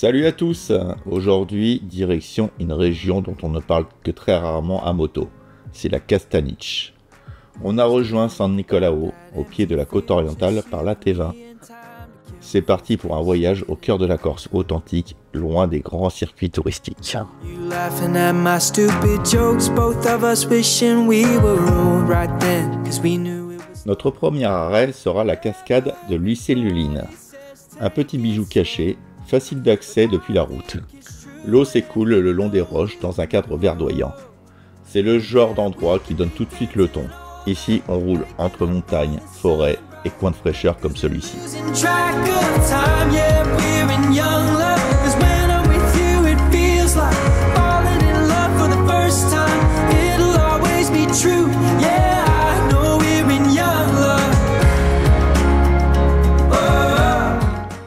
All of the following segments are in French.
Salut à tous. Aujourd'hui, direction une région dont on ne parle que très rarement à moto. C'est la Castaniche. On a rejoint San Nicolao, au pied de la côte orientale, par l'AT20. C'est parti pour un voyage au cœur de la Corse authentique, loin des grands circuits touristiques. Notre premier arrêt sera la cascade de l'Uccelluline. Un petit bijou caché, facile d'accès depuis la route. L'eau s'écoule le long des roches dans un cadre verdoyant. C'est le genre d'endroit qui donne tout de suite le ton. Ici, on roule entre montagnes, forêts et coins de fraîcheur comme celui-ci.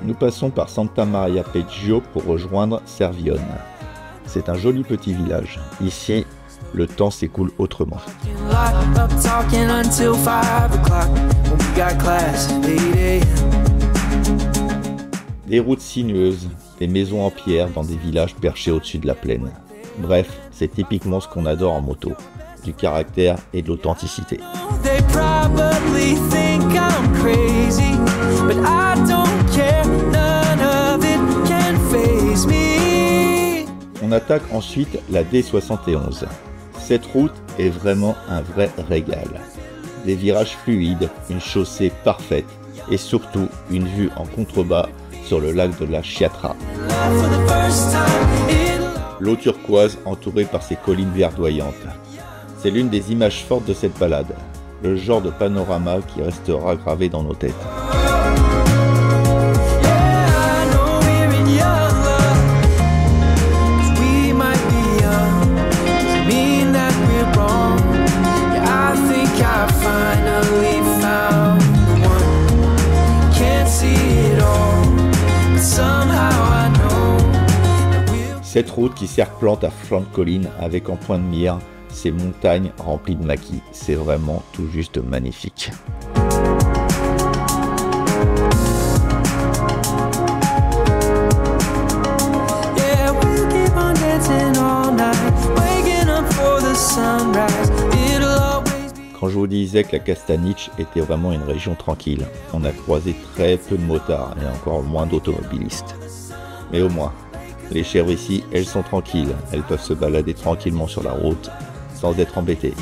Nous passons par Santa Maria Peggio pour rejoindre Cervione. C'est un joli petit village. Ici, le temps s'écoule autrement. Des routes sinueuses, des maisons en pierre dans des villages perchés au-dessus de la plaine. Bref, c'est typiquement ce qu'on adore en moto, du caractère et de l'authenticité. On attaque ensuite la D71. Cette route est vraiment un vrai régal. Des virages fluides, une chaussée parfaite et surtout une vue en contrebas sur le lac de la Chiatra. L'eau turquoise entourée par ses collines verdoyantes. C'est l'une des images fortes de cette balade, le genre de panorama qui restera gravé dans nos têtes. Cette route qui serpente à flanc de colline avec en point de mire ces montagnes remplies de maquis, c'est vraiment tout juste magnifique. Quand je vous disais que la Castaniche était vraiment une région tranquille, on a croisé très peu de motards et encore moins d'automobilistes. Mais au moins, les chèvres ici, elles sont tranquilles, elles peuvent se balader tranquillement sur la route sans être embêtées.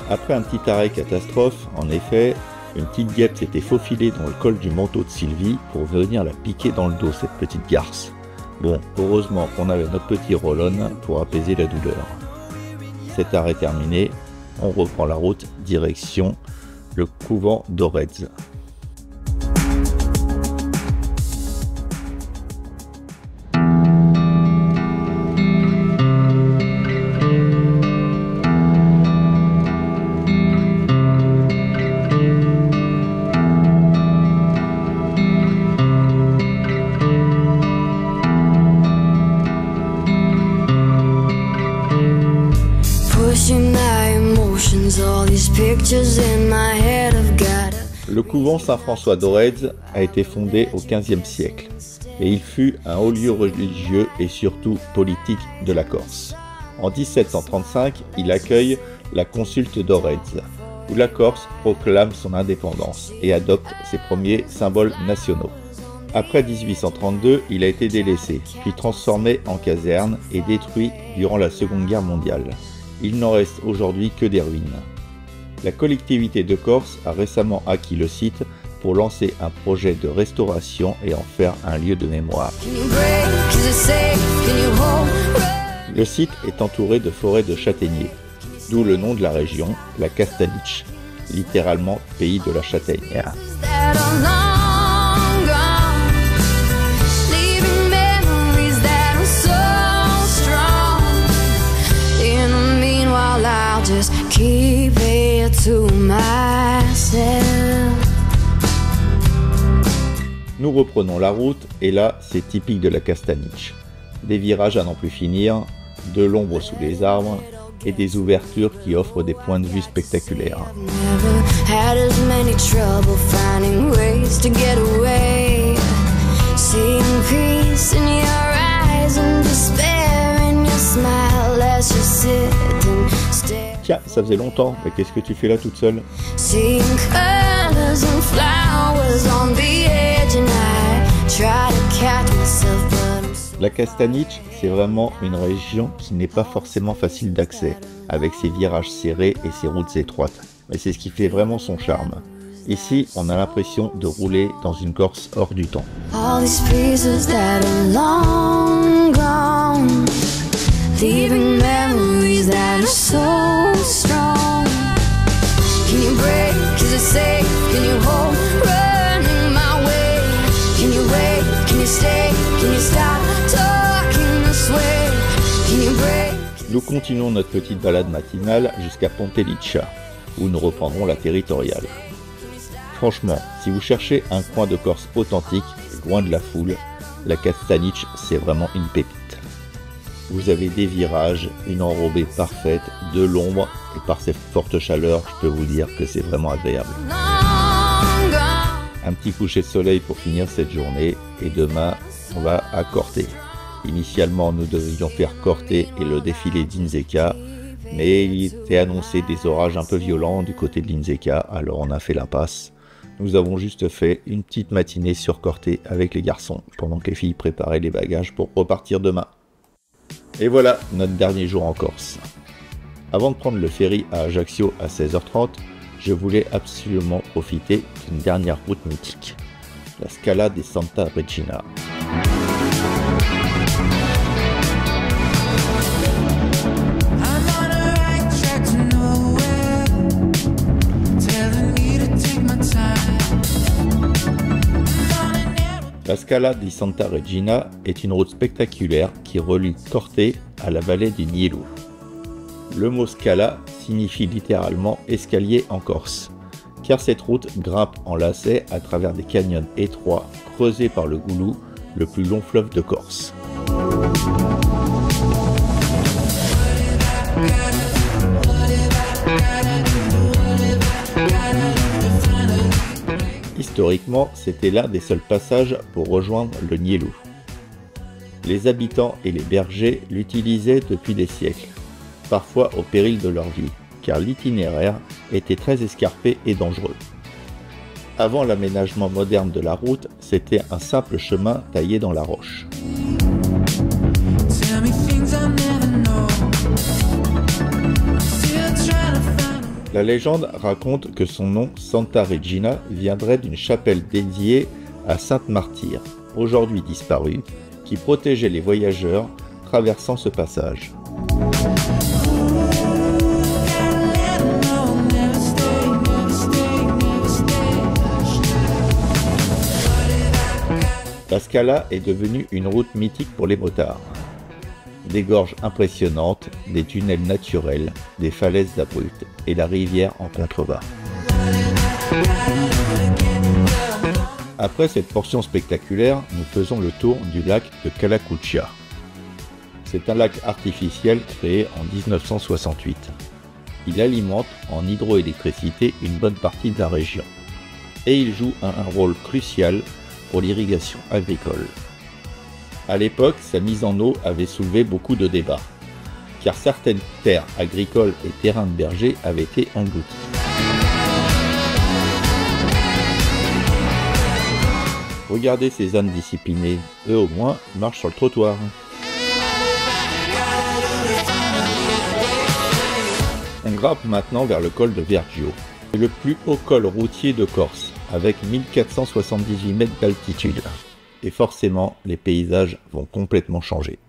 Après un petit arrêt catastrophe, en effet, une petite guêpe s'était faufilée dans le col du manteau de Sylvie pour venir la piquer dans le dos, cette petite garce. Bon, heureusement qu'on avait notre petit roll-on pour apaiser la douleur. Cet arrêt terminé, on reprend la route direction le couvent d'Orez. Le couvent Saint-François d'Orez a été fondé au XVe siècle et il fut un haut lieu religieux et surtout politique de la Corse. En 1735, il accueille la consulte d'Orez, où la Corse proclame son indépendance et adopte ses premiers symboles nationaux. Après 1832, il a été délaissé, puis transformé en caserne et détruit durant la Seconde Guerre mondiale. Il n'en reste aujourd'hui que des ruines. La collectivité de Corse a récemment acquis le site pour lancer un projet de restauration et en faire un lieu de mémoire. Le site est entouré de forêts de châtaigniers, d'où le nom de la région, la Castaniche, littéralement pays de la châtaigne. Keep it to myself. Nous reprenons la route et là c'est typique de la Castaniche. Des virages à n'en plus finir, de l'ombre sous les arbres et des ouvertures qui offrent des points de vue spectaculaires. Tiens, ça faisait longtemps, mais qu'est-ce que tu fais là toute seule? La Kastanić, c'est vraiment une région qui n'est pas forcément facile d'accès, avec ses virages serrés et ses routes étroites. Mais c'est ce qui fait vraiment son charme. Ici, on a l'impression de rouler dans une Corse hors du temps. Nous continuons notre petite balade matinale jusqu'à Pontelička, où nous reprendrons la territoriale. Franchement, si vous cherchez un coin de Corse authentique, loin de la foule, la Kastanić, c'est vraiment une pépite. Vous avez des virages, une enrobée parfaite, de l'ombre, et par cette forte chaleur, je peux vous dire que c'est vraiment agréable. Un petit coucher de soleil pour finir cette journée, et demain, on va à Corte. Initialement, nous devions faire Corte et le défilé d'Inzeka, mais il était annoncé des orages un peu violents du côté de l'Inzeka, alors on a fait l'impasse. Nous avons juste fait une petite matinée sur Corte avec les garçons, pendant que les filles préparaient les bagages pour repartir demain. Et voilà, notre dernier jour en Corse. Avant de prendre le ferry à Ajaccio à 16h30, je voulais absolument profiter d'une dernière route mythique, la Scala di Santa Regina. La Scala di Santa Regina est une route spectaculaire qui relie Corte à la vallée du Nielu. Le mot Scala signifie littéralement escalier en Corse, car cette route grimpe en lacets à travers des canyons étroits creusés par le Goulou, le plus long fleuve de Corse. Historiquement, c'était l'un des seuls passages pour rejoindre le Nielu. Les habitants et les bergers l'utilisaient depuis des siècles, parfois au péril de leur vie, car l'itinéraire était très escarpé et dangereux. Avant l'aménagement moderne de la route, c'était un simple chemin taillé dans la roche. La légende raconte que son nom, Santa Regina, viendrait d'une chapelle dédiée à Sainte Martyre, aujourd'hui disparue, qui protégeait les voyageurs traversant ce passage. La Scala est devenue une route mythique pour les motards. Des gorges impressionnantes, des tunnels naturels, des falaises abruptes et la rivière en contrebas. Après cette portion spectaculaire, nous faisons le tour du lac de Kalakucha. C'est un lac artificiel créé en 1968. Il alimente en hydroélectricité une bonne partie de la région. Et il joue un rôle crucial pour l'irrigation agricole. À l'époque, sa mise en eau avait soulevé beaucoup de débats, car certaines terres agricoles et terrains de bergers avaient été engloutis. Regardez ces ânes disciplinés, eux au moins marchent sur le trottoir. On grimpe maintenant vers le col de Vergio. C'est le plus haut col routier de Corse, avec 1478 mètres d'altitude. Et forcément, les paysages vont complètement changer.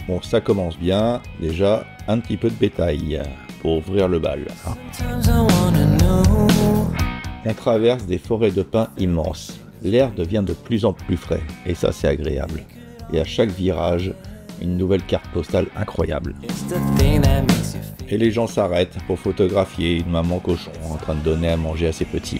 Bon, ça commence bien. Déjà, un petit peu de bétail pour ouvrir le bal. On traverse des forêts de pins immenses. L'air devient de plus en plus frais, et ça c'est agréable. Et à chaque virage, une nouvelle carte postale incroyable. Et les gens s'arrêtent pour photographier une maman cochon en train de donner à manger à ses petits.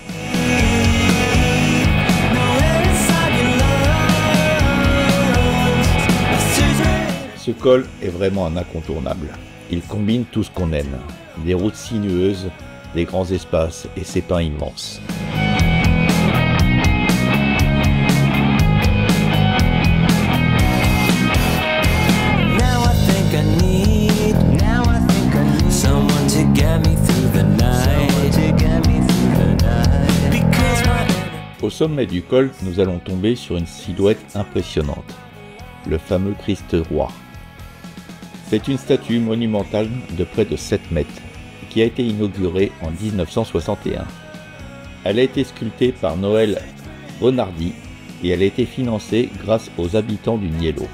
Ce col est vraiment un incontournable. Il combine tout ce qu'on aime, des routes sinueuses, des grands espaces et ses pins immenses. Au sommet du col, nous allons tomber sur une silhouette impressionnante, le fameux Christ roi. C'est une statue monumentale de près de 7 mètres, qui a été inaugurée en 1961. Elle a été sculptée par Noël Renardi et elle a été financée grâce aux habitants du Niello.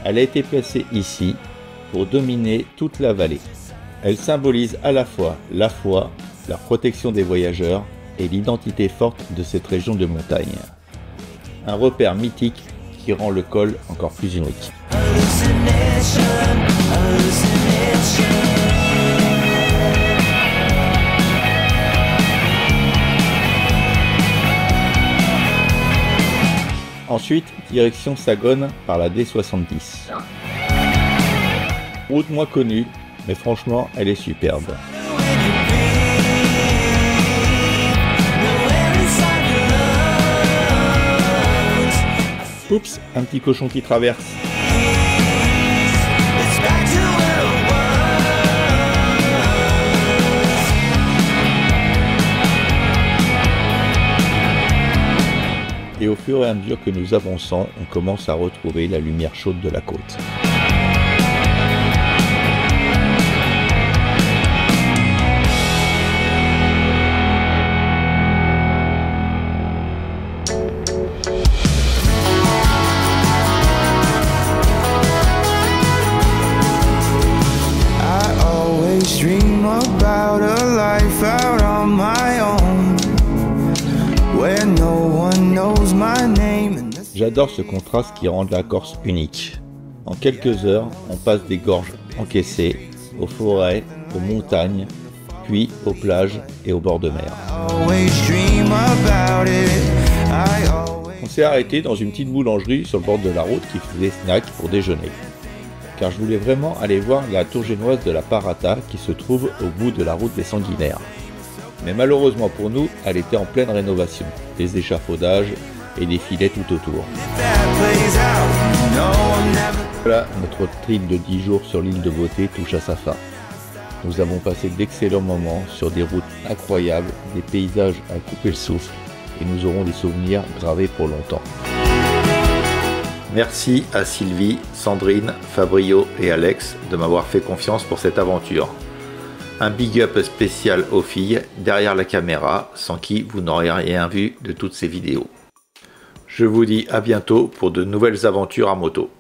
Elle a été placée ici pour dominer toute la vallée. Elle symbolise à la fois la foi, la protection des voyageurs et l'identité forte de cette région de montagne. Un repère mythique qui rend le col encore plus unique. Ensuite, direction Sagone par la D70. Route moins connue, mais franchement, elle est superbe. Oups, un petit cochon qui traverse. Et au fur et à mesure que nous avançons, on commence à retrouver la lumière chaude de la côte. Dream about a life out on my own, where no one knows my name. J'adore ce contraste qui rend la Corse unique. En quelques heures, on passe des gorges encaissées, aux forêts, aux montagnes, puis aux plages et aux bords de mer. On s'est arrêté dans une petite boulangerie sur le bord de la route qui faisait snack pour déjeuner. Car je voulais vraiment aller voir la tour génoise de la Parata qui se trouve au bout de la route des Sanguinaires. Mais malheureusement pour nous, elle était en pleine rénovation, des échafaudages et des filets tout autour. Voilà, notre trip de 10 jours sur l'île de Beauté touche à sa fin. Nous avons passé d'excellents moments sur des routes incroyables, des paysages à couper le souffle et nous aurons des souvenirs gravés pour longtemps. Merci à Sylvie, Sandrine, Fabrio et Alex de m'avoir fait confiance pour cette aventure. Un big up spécial aux filles derrière la caméra, sans qui vous n'auriez rien vu de toutes ces vidéos. Je vous dis à bientôt pour de nouvelles aventures à moto.